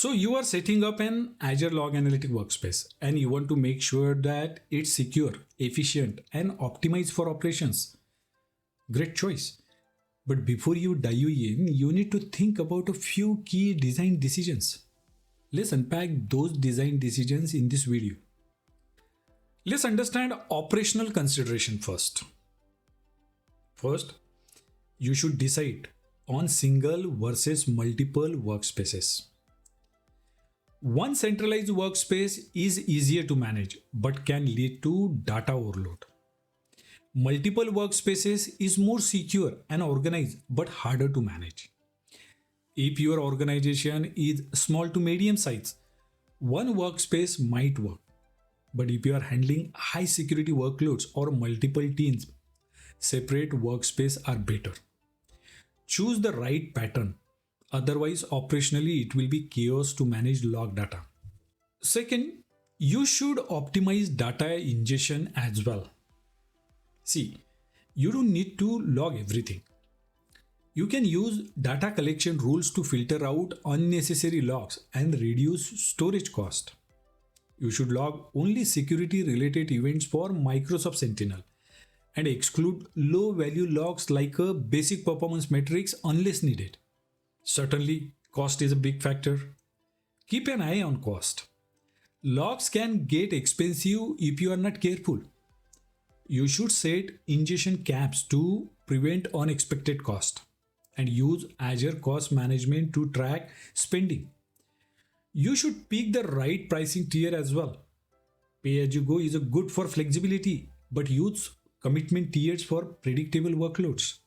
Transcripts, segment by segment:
So you are setting up an Azure Log Analytic workspace and you want to make sure that it's secure, efficient, and optimized for operations. Great choice. But before you dive in, you need to think about a few key design decisions. Let's unpack those design decisions in this video. Let's understand operational consideration first. First, you should decide on single versus multiple workspaces. One centralized workspace is easier to manage but can lead to data overload. Multiple workspaces is more secure and organized but harder to manage. If your organization is small to medium size, one workspace might work. But if you are handling high security workloads or multiple teams, separate workspaces are better. Choose the right pattern. Otherwise, operationally, it will be chaos to manage log data. Second, you should optimize data ingestion as well. See, you don't need to log everything. You can use data collection rules to filter out unnecessary logs and reduce storage cost. You should log only security related events for Microsoft Sentinel and exclude low value logs like a basic performance metrics unless needed. Certainly, cost is a big factor. Keep an eye on cost. Logs can get expensive if you are not careful. You should set ingestion caps to prevent unexpected cost and use Azure Cost Management to track spending. You should pick the right pricing tier as well. Pay as you go is good for flexibility, but use commitment tiers for predictable workloads.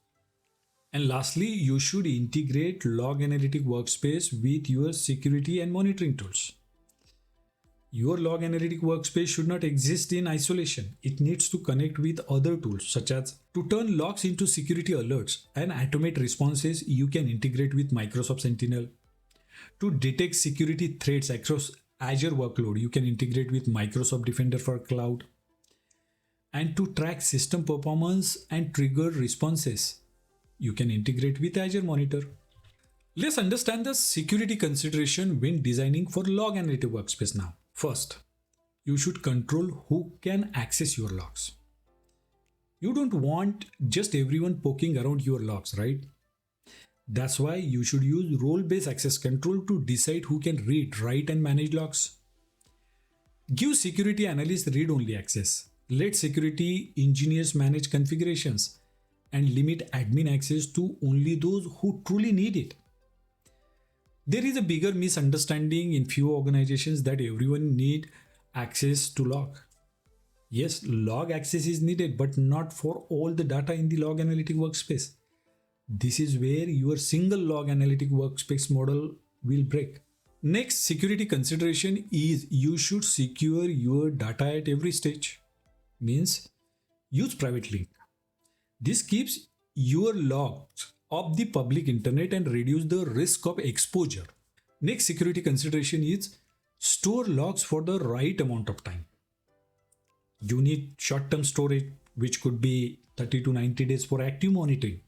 And lastly, you should integrate Log Analytic Workspace with your security and monitoring tools. Your Log Analytic Workspace should not exist in isolation. It needs to connect with other tools such as to turn logs into security alerts and automate responses. You can integrate with Microsoft Sentinel. To detect security threats across Azure workload, you can integrate with Microsoft Defender for Cloud. And to track system performance and trigger responses, you can integrate with Azure Monitor. Let's understand the security consideration when designing for Log Analytic Workspace now. First, you should control who can access your logs. You don't want just everyone poking around your logs, right? That's why you should use role-based access control to decide who can read, write, and manage logs. Give security analysts read-only access. Let security engineers manage configurations and limit admin access to only those who truly need it. There is a bigger misunderstanding in few organizations that everyone needs access to log. Yes, log access is needed, but not for all the data in the Log Analytic Workspace. This is where your single Log Analytic Workspace model will break. Next security consideration is you should secure your data at every stage. Means use private link. This keeps your logs off the public internet and reduce the risk of exposure. Next security consideration is store logs for the right amount of time. You need short-term storage, which could be 30 to 90 days for active monitoring.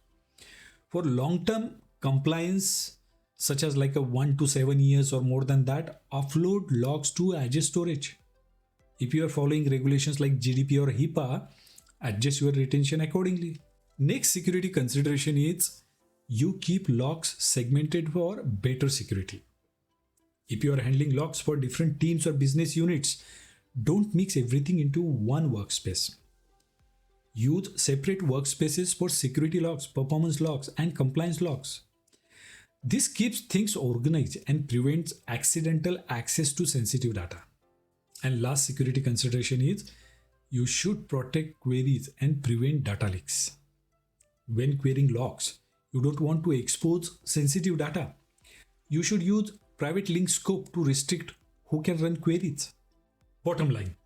For long-term compliance, such as like a 1 to 7 years or more than that, offload logs to Azure storage. If you are following regulations like GDPR or HIPAA, adjust your retention accordingly. Next security consideration is you keep logs segmented for better security. If you are handling logs for different teams or business units, don't mix everything into one workspace. Use separate workspaces for security logs, performance logs, and compliance logs. This keeps things organized and prevents accidental access to sensitive data. And last security consideration is you should protect queries and prevent data leaks. When querying logs, you don't want to expose sensitive data. You should use private link scope to restrict who can run queries. Bottom line,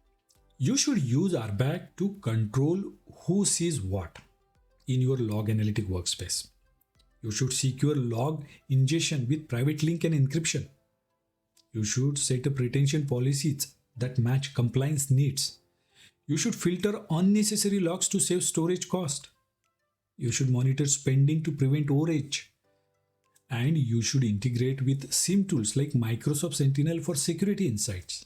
you should use RBAC to control who sees what in your Log Analytic Workspace. You should secure log ingestion with private link and encryption. You should set up retention policies that match compliance needs. You should filter unnecessary logs to save storage cost. You should monitor spending to prevent overage. And you should integrate with SIEM tools like Microsoft Sentinel for security insights.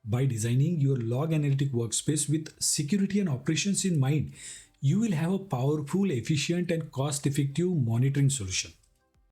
By designing your log analytic workspace with security and operations in mind, you will have a powerful, efficient, and cost effective monitoring solution.